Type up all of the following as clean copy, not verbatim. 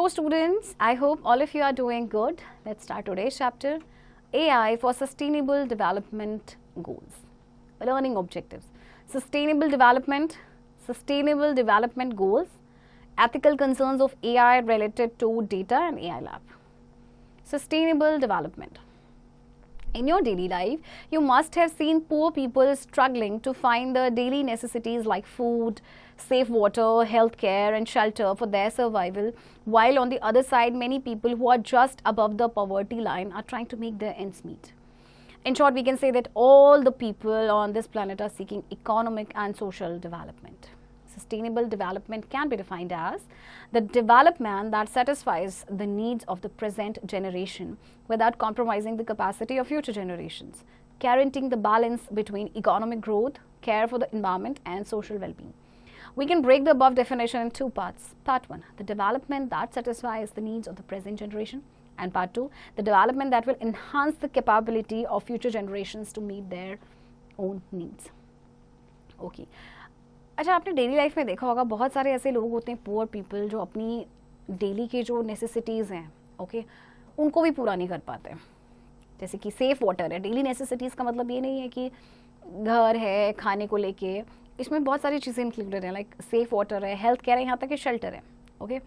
Hello students, I hope all of you are doing good. Let's start today's chapter, AI for Sustainable Development Goals. Learning objectives, sustainable development goals, ethical concerns of AI related to data and AI lab. Sustainable development. In your daily life, you must have seen poor people struggling to find the daily necessities like food, safe water, healthcare and shelter for their survival, while on the other side, many people who are just above the poverty line are trying to make their ends meet. In short, we can say that all the people on this planet are seeking economic and social development. Sustainable development can be defined as the development that satisfies the needs of the present generation without compromising the capacity of future generations, guaranteeing the balance between economic growth, care for the environment, and social well-being. We can break the above definition in two parts. Part 1, the development that satisfies the needs of the present generation, and part 2, the development that will enhance the capability of future generations to meet their own needs. Okay. अच्छा, आपने daily life में देखा होगा बहुत सारे ऐसे लोग होते हैं पुअर पीपल जो अपनी डेली के जो नेसेसिटीज़ हैं ओके उनको भी पूरा नहीं कर पाते. जैसे कि सेफ़ वाटर है. डेली नेसेसिटीज़ का मतलब ये नहीं है कि घर है खाने को लेके, इसमें बहुत सारी चीज़ें इंक्लूडेड हैं लाइक सेफ़ वाटर है, हेल्थ केयर है, यहाँ तक कि शेल्टर है. ओके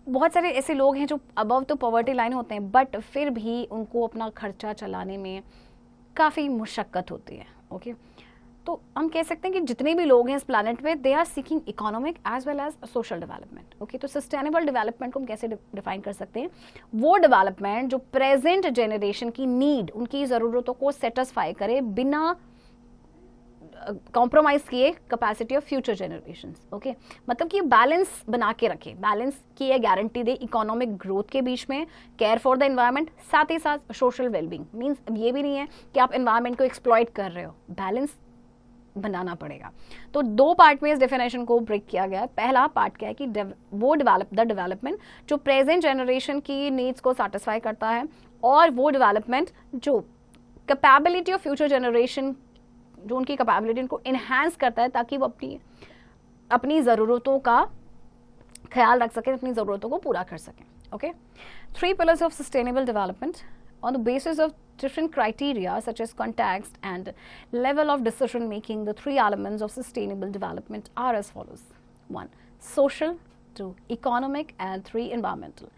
बहुत सारे ऐसे लोग हैं जो अबव तो पॉवर्टी लाइन होते हैं बट फिर भी उनको अपना खर्चा चलाने में काफ़ी मुशक्क़त होती है. ओके तो हम कह सकते हैं कि जितने भी लोग हैं इस प्लैनेट पे they are seeking economic as well as social development. Okay तो सस्टेनेबल डेवलपमेंट को हम कैसे डिफाइन कर सकते हैं? वो डेवलपमेंट जो प्रेजेंट जनरेशन की नीड, उनकी ज़रूरतों को सेटिस्फाई करे बिना कॉम्प्रोमाइज़ किए capacity of future generations. Okay मतलब कि बैलेंस बना के रखे, बैलेंस की ये गारंटी दे इकोनॉमिक ग्रोथ के बीच में, केयर फॉर द एनवायरनमेंट, साथ ही साथ सोशल वेलबींग. मीन्स ये भी नहीं है कि आप एनवायरनमेंट को एक्सप्लॉइट कर रहे हो, बैलेंस बनाना पड़ेगा. तो दो पार्ट में इस डेफिनेशन को ब्रेक किया गया है. पहला पार्ट क्या है कि वो डेवलपमेंट जो प्रेजेंट जनरेशन की नीड्स को सेटिस्फाई करता है, और वो डेवलपमेंट जो कैपेबिलिटी ऑफ फ्यूचर जनरेशन, जो उनकी कैपेबिलिटी को इन्हांस करता है ताकि वो अपनी ज़रूरतों का ख्याल रख सकें, अपनी ज़रूरतों को पूरा कर सकें. Okay 3 pillars of sustainable development on the basis of different criteria such as context and level of decision making. The 3 elements of sustainable development are as follows: 1, social; 2, economic; and 3, environmental.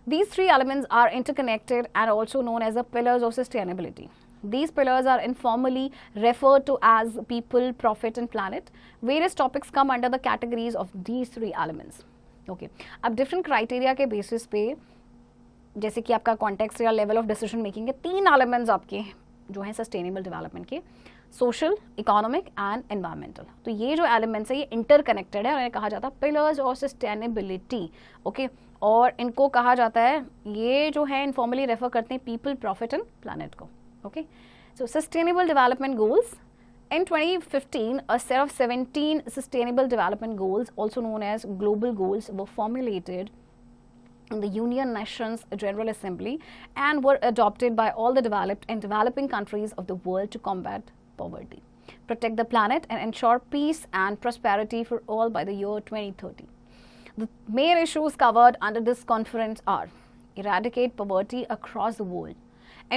These 3 elements are interconnected and also known as the pillars of sustainability. These pillars are informally referred to as people, profit and planet. Various topics come under the categories of these 3 elements. Okay. अब different criteria के basis पे जैसे कि आपका context या level of decision making के 3 elements आपके जो हैं सस्टेनेबल डेवलपमेंट के, सोशल, इकोनॉमिक एंड एनवायरमेंटल. तो ये जो एलिमेंट्स है ये इंटरकनेक्टेड है और इन्हें कहा जाता है पिलर्स ऑफ सस्टेनेबिलिटी. ओके और इनको कहा जाता है, ये जो है इनफॉर्मली रेफर करते हैं पीपल, प्रॉफिट एंड प्लानट को. Okay so sustainable development goals. In 2015, a set of 17 sustainable development goals, also known as global goals, were formulated in the United Nations General Assembly and were adopted by all the developed and developing countries of the world to combat poverty, protect the planet and ensure peace and prosperity for all by the year 2030. The main issues covered under this conference are: eradicate poverty across the world,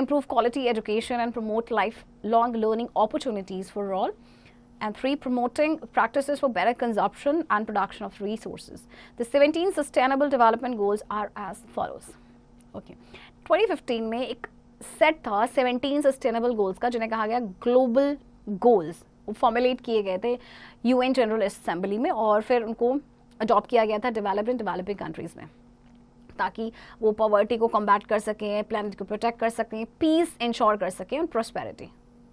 improve quality education and promote lifelong learning opportunities for all, and 3, promoting practices for better consumption and production of resources. The 17 sustainable development goals are as follows. Okay, 2015 में एक set था 17 sustainable goals का जिन्हें कहा गया global goals. वो formulate किए गए थे यूएन जनरल असेंबली में और फिर उनको अडॉप्ट किया गया था डेवलप्ड एंड डेवलपिंग कंट्रीज़ में, ताकि वो पॉवर्टी को कॉम्बैट कर सकें, प्लैनेट को प्रोटेक्ट कर सकें, पीस इंश्योर कर सकें और prosperity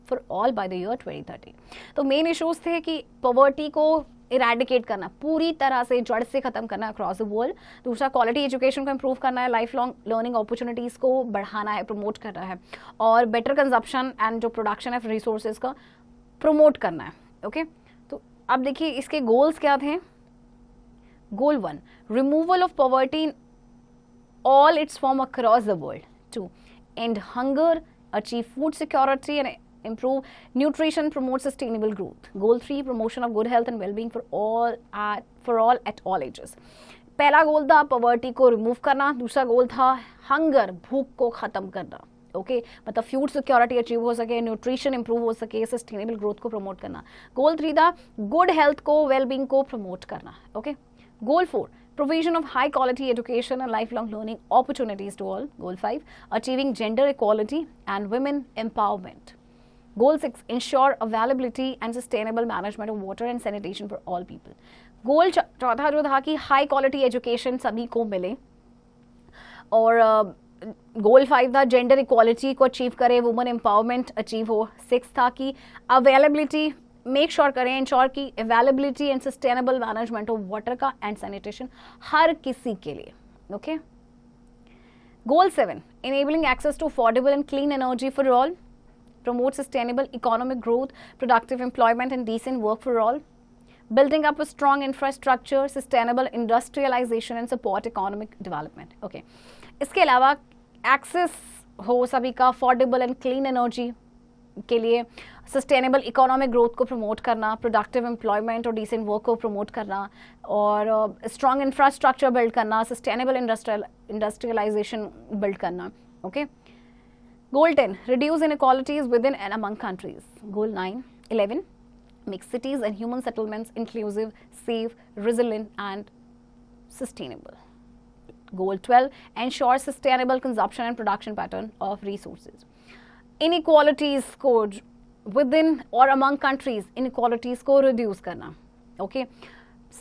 for all by the year 2030. तो मेन इश्यूज थे कि पॉवर्टी को इरेडिकेट करना, पूरी तरह से जड़ से ख़त्म करना अक्रॉस द वर्ल्ड. दूसरा, क्वालिटी एजुकेशन को इम्प्रूव करना है, लाइफ लॉन्ग लर्निंग अपॉर्चुनिटीज़ को बढ़ाना है, प्रमोट करना है, और बेटर कंजप्शन एंड जो प्रोडक्शन ऑफ रिसोर्सेज का प्रमोट करना है. ओके तो अब देखिए इसके गोल्स क्या थे. गोल 1, removal of poverty in all its form across the world. 2, end hunger, achieve food security and improve nutrition, promote sustainable growth. Goal 3, promotion of good health and well-being for all at all ages. पहला गोल था poverty को remove करना, दूसरा गोल था hunger, भूख को खत्म करना, ओके मतलब फूड सिक्योरिटी अचीव हो सके, न्यूट्रिशन इंप्रूव हो सके, सस्टेनेबल ग्रोथ को प्रमोट करना। गोल 3 था गुड हेल्थ को, वेलबींग को प्रमोट करना, okay. Goal 4 provision of high quality education and lifelong learning opportunities to all. Goal 5 achieving gender equality and women empowerment. Goal 6 ensure availability and sustainable management of water and sanitation for all people. गोल चौथा जो था कि high quality education सभी को मिले, और goal 5 था gender equality को अचीव करे, वुमेन एम्पावरमेंट अचीव हो। 6 था कि अवेलेबिलिटी मेक श्योर करें, इंश्योर की availability and sustainable management of water का एंड सैनिटेशन हर किसी के लिए, okay. Goal 7 enabling access to affordable and clean energy for all, promote sustainable economic growth, productive employment and decent work for all, building up a strong infrastructure, sustainable industrialization and support economic development, okay। इसके अलावा access हो सभी का affordable and clean energy के लिए, sustainable economic growth को promote करना, productive employment और डिसेंट वर्क को प्रमोट करना, और स्ट्रॉन्ग इंफ्रास्ट्रक्चर बिल्ड करना, सस्टेनेबल इंडस्ट्रियलाइजेशन बिल्ड करना, okay. Goal 10 reduce inequalities within and among countries. Goal 11 make cities and human settlements inclusive, safe, resilient and sustainable. Goal 12 ensure sustainable consumption and production pattern of resources. Inequalities को within or among countries, inequalities को reduce करना, okay?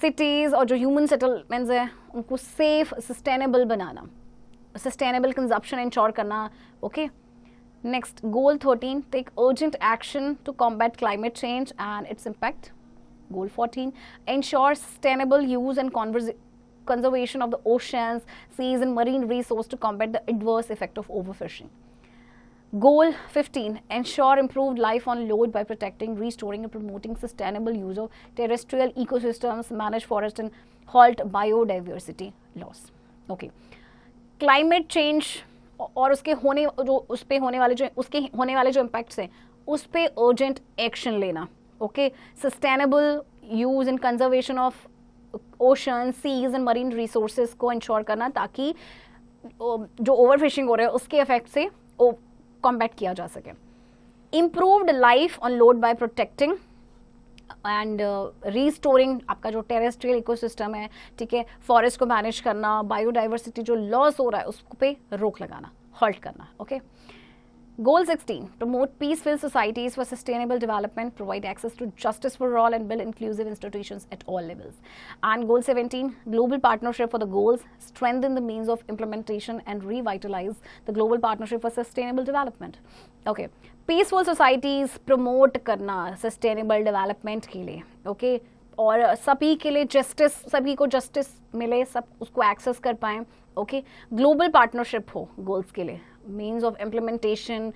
Cities और जो human settlements है उनको safe, sustainable बनाना, sustainable consumption ensure करना, okay? Next, Goal 13 take urgent action to combat climate change and its impact. Goal 14 ensure sustainable use and conservation of the oceans, seas and marine resources to combat the adverse effect of overfishing. Goal 15 ensure improved life on load by protecting, restoring and promoting sustainable use of terrestrial ecosystems, manage forest and halt biodiversity loss, okay। Climate change और उसके होने जो उस पे होने वाले जो उसके होने वाले जो इम्पैक्ट्स हैं उस पे अर्जेंट एक्शन लेना, okay. Sustainable use and conservation of ocean, seas and marine resources को इंश्योर करना ताकि जो ओवरफिशिंग हो रहा है उसके इफेक्ट से कॉम्बैट किया जा सके। Improved life on load bye protecting and restoring आपका जो टेरेस्ट्रियल इकोसिस्टम है, ठीक है, फॉरेस्ट को मैनेज करना, बायोडाइवर्सिटी जो लॉस हो रहा है उस पे रोक लगाना, हॉल्ट करना, okay. Goal 16 promote peaceful societies for sustainable development, provide access to justice for all and build inclusive institutions at all levels. And Goal 17 global partnership for the goals, strengthen the means of implementation and revitalize the global partnership for sustainable development, okay। Peaceful societies promote करना sustainable development के लिए, okay, और सभी के लिए justice, सभी को justice मिले, सब उसको एक्सेस कर पाएं, ओके। ग्लोबल पार्टनरशिप हो गोल्स के लिए, मीन्स ऑफ इम्प्लीमेंटेशन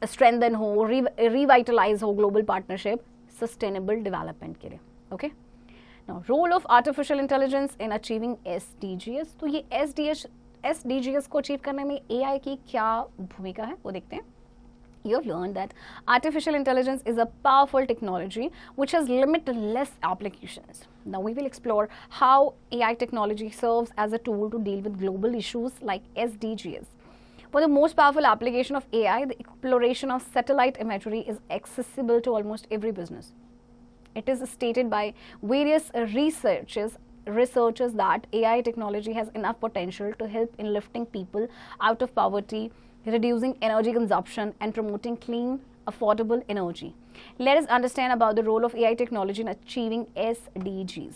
स्ट्रेंथन हो, रिवाइटलाइज हो ग्लोबल पार्टनरशिप सस्टेनेबल डेवलपमेंट के लिए, okay. Now role of artificial intelligence in achieving SDGs, तो ये SDGs को अचीव करने में AI की क्या भूमिका है वो देखते हैं। You have learned that artificial intelligence is a powerful technology which has limitless applications. Now we will explore how AI technology serves as a tool to deal with global issues like SDGs. For the most powerful application of AI, the exploration of satellite imagery is accessible to almost every business. It is stated by various researchers that AI technology has enough potential to help in lifting people out of poverty, reducing energy consumption and promoting clean, affordable energy. Let us understand about the role of AI technology in achieving SDGs.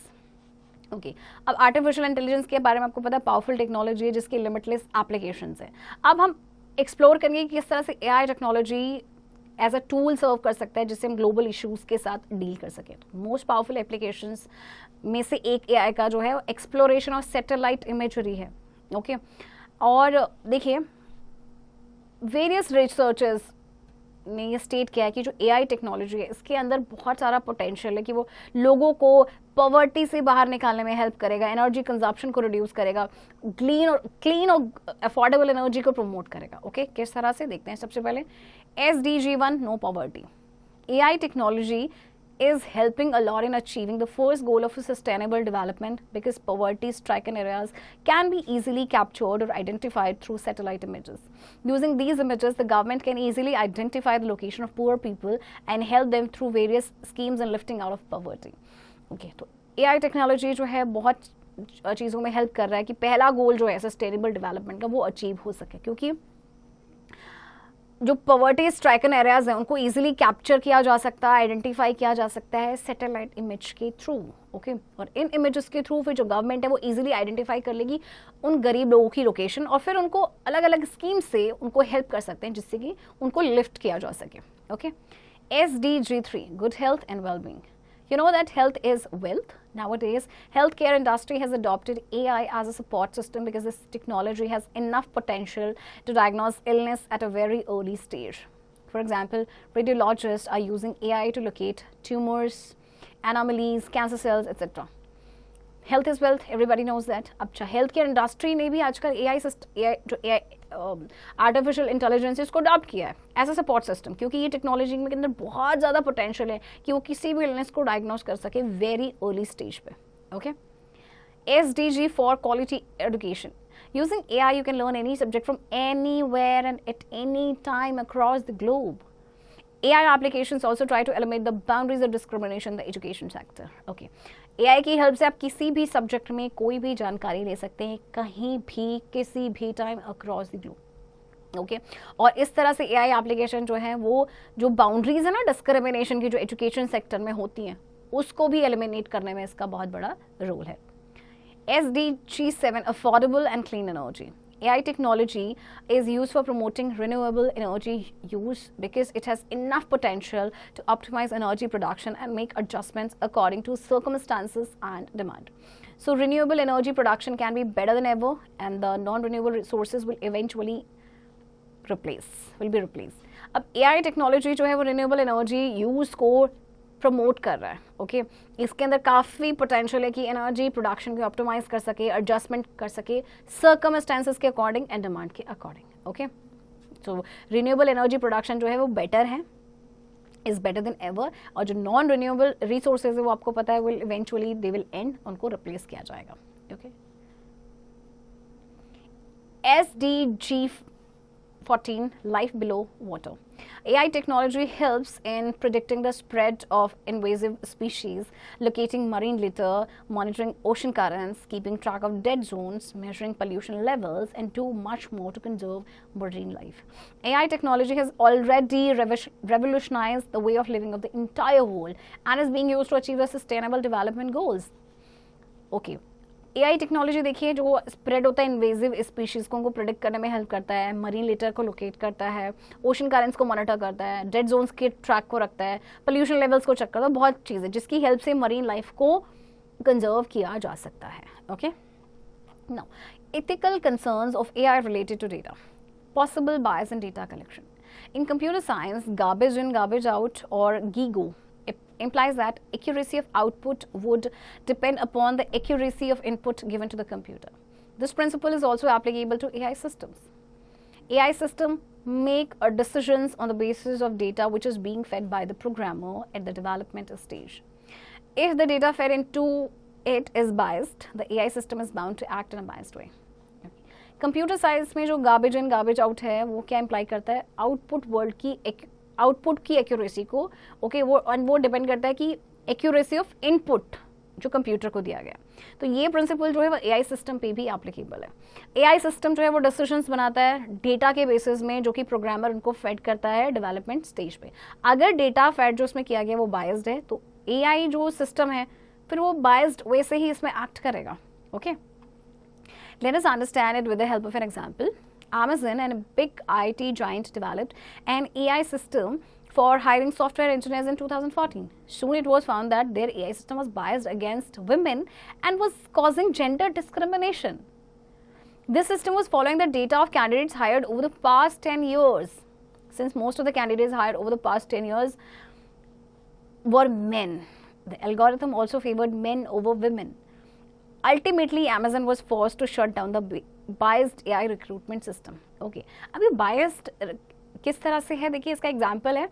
Okay, अब artificial intelligence के बारे में आपको पता है powerful technology है जिसकी limitless applications है। अब हम एक्सप्लोर करेंगे कि किस तरह से AI technology as a tool serve कर सकता है जिससे हम ग्लोबल इश्यूज के साथ डील कर सकें। मोस्ट पावरफुल एप्लीकेशंस में से एक AI का जो है एक्सप्लोरेशन ऑफ सैटेलाइट इमेजरी है, ओके। और देखिए वेरियस रिसर्चर्स ने ये स्टेट किया है कि जो AI टेक्नोलॉजी है इसके अंदर बहुत सारा पोटेंशियल है कि वो लोगों को पॉवर्टी से बाहर निकालने में हेल्प करेगा, एनर्जी कंजप्शन को रिड्यूस करेगा, क्लीन और अफोर्डेबल एनर्जी को प्रमोट करेगा, ओके। किस तरह से देखते हैं। सबसे पहले SDG 1 no poverty. AI technology is helping a lot in achieving the first goal of a sustainable development because poverty-stricken areas can be easily captured or identified through satellite images. Using these images, the government can easily identify the location of poor people and help them through various schemes and lifting out of poverty. Okay, तो AI technology जो है बहुत चीज़ों में help कर रहा है कि पहला गोल जो है सस्टेनेबल डेवलपमेंट का वो अचीव हो सके, क्योंकि जो पॉवर्टी स्ट्राइकन एरियाज हैं उनको इजीली कैप्चर किया जा सकता है, आइडेंटिफाई किया जा सकता है सैटेलाइट इमेज के थ्रू. ओके, और इन इमेजेस के थ्रू फिर जो गवर्नमेंट है वो इजीली आइडेंटिफाई कर लेगी उन गरीब लोगों की लोकेशन और फिर उनको अलग अलग स्कीम से उनको हेल्प कर सकते हैं जिससे कि उनको लिफ्ट किया जा सके. Okay, SDG3, good health and wellbeing. You know that health is wealth. Nowadays, healthcare industry has adopted AI as a support system because this technology has enough potential to diagnose illness at a very early stage. For example, radiologists are using AI to locate tumors, anomalies, cancer cells, etc. Health is wealth. Everybody knows that. अब healthcare industry ने भी आजकल AI artificial intelligence इसको adopt किया है as a support system, क्योंकि ये technology के अंदर बहुत ज़्यादा पोटेंशियल है कि वो किसी भी इलनेस को डायग्नोज कर सके वेरी अर्ली स्टेज पे. Okay, SDG for quality education. Using AI, you can learn any subject from anywhere and at any time across the globe. AI applications also try to eliminate the boundaries of discrimination in the education sector. Okay, AI की help से आप किसी भी subject में कोई भी जानकारी ले सकते हैं कहीं भी किसी भी time across the globe. Okay, और इस तरह से AI एप्लीकेशन जो है वो जो बाउंड्रीज है ना डिस्क्रिमिनेशन की जो एजुकेशन सेक्टर में होती हैं उसको भी एलिमिनेट करने में इसका बहुत बड़ा रोल है. SDG7, affordable and clean energy. AI technology is used for promoting renewable energy use because it has enough potential to optimize energy production and make adjustments according to circumstances and demand. So renewable energy production can be better than ever and the non-renewable resources will eventually be replaced. अब AI technology जो है वो renewable energy use को promote कर रहा है. Okay, इसके अंदर काफ़ी पोटेंशियल है कि एनर्जी प्रोडक्शन को ऑप्टिमाइज कर सके, एडजस्टमेंट कर सके सर्कमस्टेंसेस के अकॉर्डिंग एंड डिमांड के अकॉर्डिंग. ओके, सो रिन्यूएबल एनर्जी प्रोडक्शन जो है वो बेटर है, इज बेटर देन एवर, और जो नॉन रिन्यूएबल रिसोर्सेज है वो आपको पता है will eventually they will and, उनको रिप्लेस किया जाएगा. Okay, SDG14, life below water. AI technology helps in predicting the spread of invasive species, locating marine litter, monitoring ocean currents, keeping track of dead zones, measuring pollution levels, and do much more to conserve marine life. AI technology has already revolutionized the way of living of the entire world and is being used to achieve the sustainable development goals. Okay. AI technology देखिए जो spread होता है invasive species को उनको predict करने में help करता है, मरीन लिटर को लोकेट करता है, ओशन करेंट्स को मॉनिटर करता है, डेड जोन्स के ट्रैक को रखता है, पोल्यूशन लेवल्स को चेक करता है, बहुत चीज़ें जिसकी हेल्प से मरीन लाइफ को कंजर्व किया जा सकता है. Okay, now ethical concerns of AI related to data. Possible bias in data collection. In computer science, garbage in garbage out और GIGO implies that accuracy of output would depend upon the accuracy of input given to the computer. This principle is also applicable to AI systems. AI systems make decisions on the basis of data which is being fed by the programmer at the development stage. If the data fed into it is biased, the AI system is bound to act in a biased way. Computer science में जो garbage in garbage out है वो क्या imply करता है, output की accuracy को. Okay, वो डिपेंड करता है कि एक्यूरेसी ऑफ इनपुट जो कंप्यूटर को दिया गया. तो ये प्रिंसिपल जो है वो AI सिस्टम पे भी एप्लीकेबल है. AI सिस्टम जो है वो डिसीजंस बनाता है डेटा के बेसिस में जो कि प्रोग्रामर उनको फेड करता है डेवलपमेंट स्टेज पे. अगर डेटा फेड जो उसमें किया गया वो बायस्ड है तो AI जो सिस्टम है फिर वो बायस्ड वे से ही इसमें एक्ट करेगा. Okay, let us understand it with the help of an example. Amazon and a big IT giant developed an AI system for hiring software engineers in 2014. Soon it was found that their AI system was biased against women and was causing gender discrimination. This system was following the data of candidates hired over the past 10 years. Since most of the candidates hired over the past 10 years were men, the algorithm also favored men over women. Ultimately, Amazon was forced to shut down the biased AI recruitment system. Okay, अभी biased किस तरह से है देखिए, इसका example है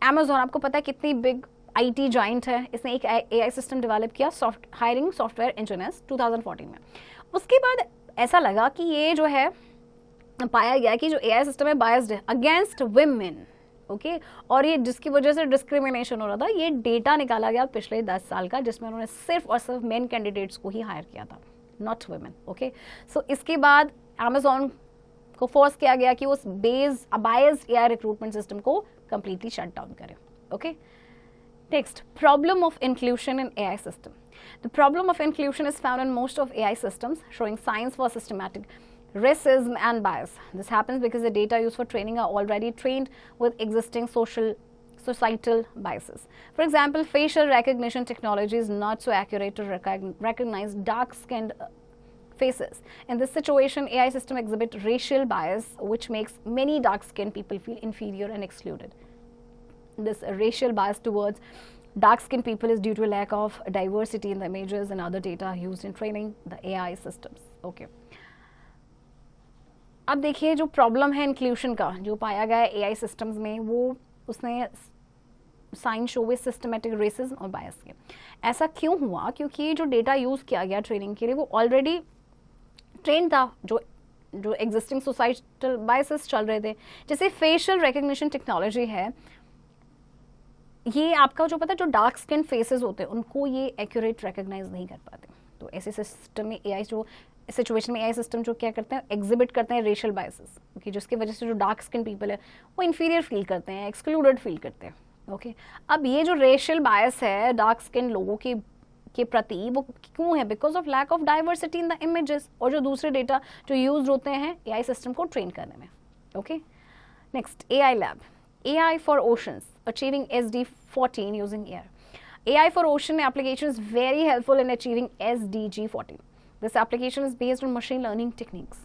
Amazon. आपको पता है कितनी बिग IT जाइंट है, इसने एक AI सिस्टम डेवलप किया हायरिंग सॉफ्टवेयर इंजीनियर्स 2014 में। उसके बाद ऐसा लगा कि ये जो है पाया गया कि जो AI सिस्टम है बायस्ड है अगेंस्ट विमेन, ओके, और ये जिसकी वजह से डिस्क्रिमिनेशन हो रहा था। ये डेटा निकाला गया पिछले 10 साल का, जिसमें उन्होंने सिर्फ और सिर्फ मेन कैंडिडेट्स को ही हायर किया था, नॉट वुमेन, ओके। सो इसके बाद अमेजोन को फोर्स किया गया कि उस बायस्ड AI रिक्रूटमेंट सिस्टम को कंप्लीटली शट डाउन करे, okay. Next, problem of inclusion in AI system. The problem of inclusion is found in most of AI systems, showing signs for systematic racism and bias. This happens because the data used for training are already trained with existing societal biases. For example, facial recognition technology is not so accurate to recognize dark-skinned faces. In this situation, AI system exhibit racial bias, which makes many dark-skinned people feel inferior and excluded. This racial bias towards dark-skinned people is due to a lack of diversity in the images and other data used in training the AI systems. Okay. अब देखिए जो problem है inclusion का जो पाया गया है AI systems में, वो उसने sign show with systematic racism और बायस के। ऐसा क्यों हुआ? क्योंकि जो डेटा यूज़ किया गया ट्रेनिंग के लिए वो ऑलरेडी ट्रेन था, जो एग्जिस्टिंग सोसाइटल बायसेस चल रहे थे। जैसे फेशियल रिकग्निशन टेक्नोलॉजी है, ये आपका जो पता है जो डार्क स्किन फेसेस होते हैं उनको ये एक्यूरेट रिकग्नाइज नहीं कर पाते। तो ऐसे सिस्टम में AI जो सिचुएशन में AI सिस्टम जो क्या करते हैं, एग्जिबिट करते हैं रेशियल बायसेस, ओके, जिसकी वजह से जो डार्क स्किन पीपल है वो इन्फीरियर फील करते हैं, एक्सक्लूडेड फील करते हैं, ओके। अब ये जो रेशियल बायस है डार्क स्किन लोगों के प्रति वो क्यों है? Because of lack of diversity in the images और जो दूसरे डेटा जो यूज होते हैं AI सिस्टम को ट्रेन करने में, okay. Next, AI lab, AI for oceans, achieving SD14 using air. AI for ocean application is very helpful in achieving SDG14. This application is based on machine learning techniques.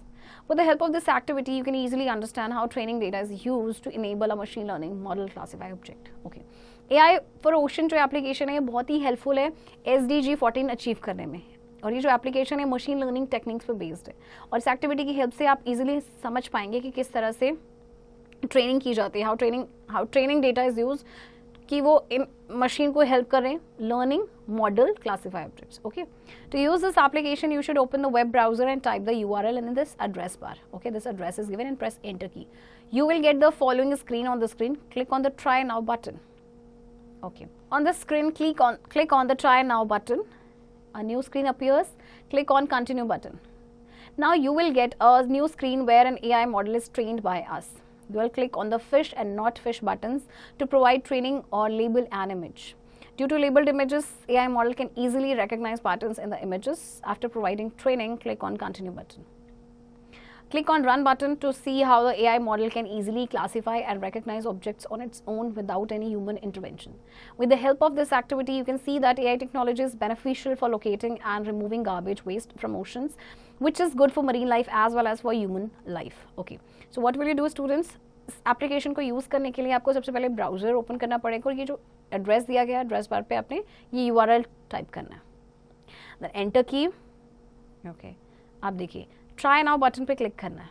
With the help of this activity, you can easily understand how training data is used to enable a machine learning model classify object. Okay. AI for ocean जो application है बहुत ही helpful है SDG14 achieve करने में, और ये जो application है machine learning techniques पर based है, और इस activity की help से आप easily समझ पाएंगे कि किस तरह से ट्रेनिंग की जाती है, how training data is use, कि वो मशीन को हेल्प करें learning model classify objects, okay. To use this application you should open the web browser and type the URL in this address bar, okay. This address is given and press enter key. You will get the following screen on the screen. Click on the try now button, okay. On the screen, click on the try now button. A new screen appears. Click on continue button. Now you will get a new screen where an AI model is trained by us. You will click on the fish and not fish buttons to provide training or label an image. Due to labeled images, AI model can easily recognize patterns in the images. After providing training, click on continue button. Click on run button to see how the AI model can easily classify and recognize objects on its own without any human intervention. With the help of this activity, you can see that AI technology is beneficial for locating and removing garbage waste from oceans, which is good for marine life as well as for human life. Okay. So what will you do, students? इस application को use करने के लिए आपको सबसे पहले browser open करना पड़ेगा और ये जो एड्रेस दिया गया है एड्रेस बार पे आपने ये URL टाइप करना है, देन एंटर की, ओके। आप देखिए ट्राई नाउ बटन पे क्लिक करना है,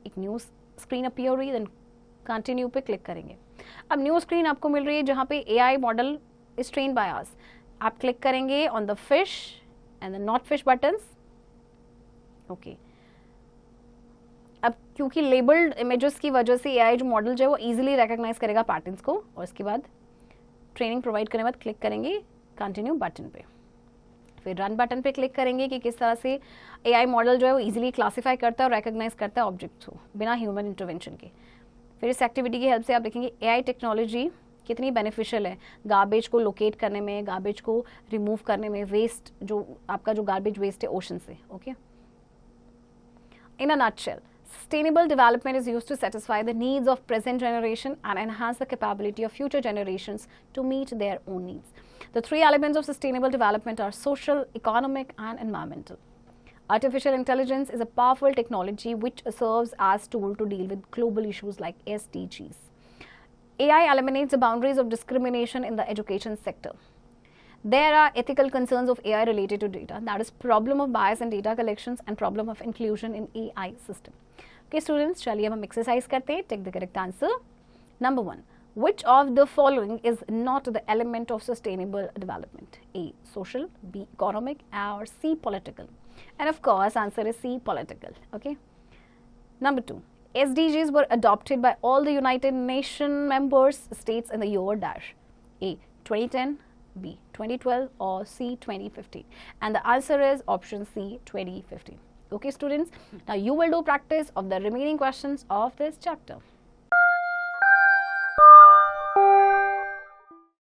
एक न्यू स्क्रीन अपीयर हो रही है, देन कंटिन्यू पे क्लिक करेंगे। अब न्यू स्क्रीन आपको मिल रही है जहाँ पे AI model is trained by us. आप क्लिक करेंगे on the fish and the not fish buttons, okay. अब क्योंकि लेबल्ड इमेजेस की वजह से AI जो मॉडल जो है वो इजीली रिकॉग्नाइज करेगा पैटर्न्स को, और इसके बाद ट्रेनिंग प्रोवाइड करने के बाद क्लिक करेंगे कंटिन्यू बटन पे, फिर रन बटन पे क्लिक करेंगे कि किस तरह से AI मॉडल जो है वो इजीली क्लासीफाई करता है और रिकॉग्नाइज करता है ऑब्जेक्ट्स को बिना ह्यूमन इंटरवेंशन के। फिर इस एक्टिविटी की हेल्प से आप देखेंगे AI टेक्नोलॉजी कितनी बेनिफिशियल है गार्बेज को लोकेट करने में, गार्बेज को रिमूव करने में, वेस्ट जो आपका जो गार्बेज वेस्ट है ओशन से, okay. In a nutshell, sustainable development is used to satisfy the needs of present generation and enhance the capability of future generations to meet their own needs. The three elements of sustainable development are social, economic, and environmental. Artificial intelligence is a powerful technology which serves as tool to deal with global issues like SDGs. AI eliminates the boundaries of discrimination in the education sector. There are ethical concerns of AI related to data, that is problem of bias in data collections and problem of inclusion in AI system. Okay students, चलिए अब हम exercise करते हैं, take the correct answer. Number 1, Which of the following is not the element of sustainable development? A. Social, B. Economic, or C. Political? And of course, answer is C. Political. Okay. Number 2. SDGs were adopted by all the United Nations members states in the year dash. A. 2010, B. 2012, or C. 2015? And the answer is option C. 2015. Okay, students. Now you will do practice of the remaining questions of this chapter.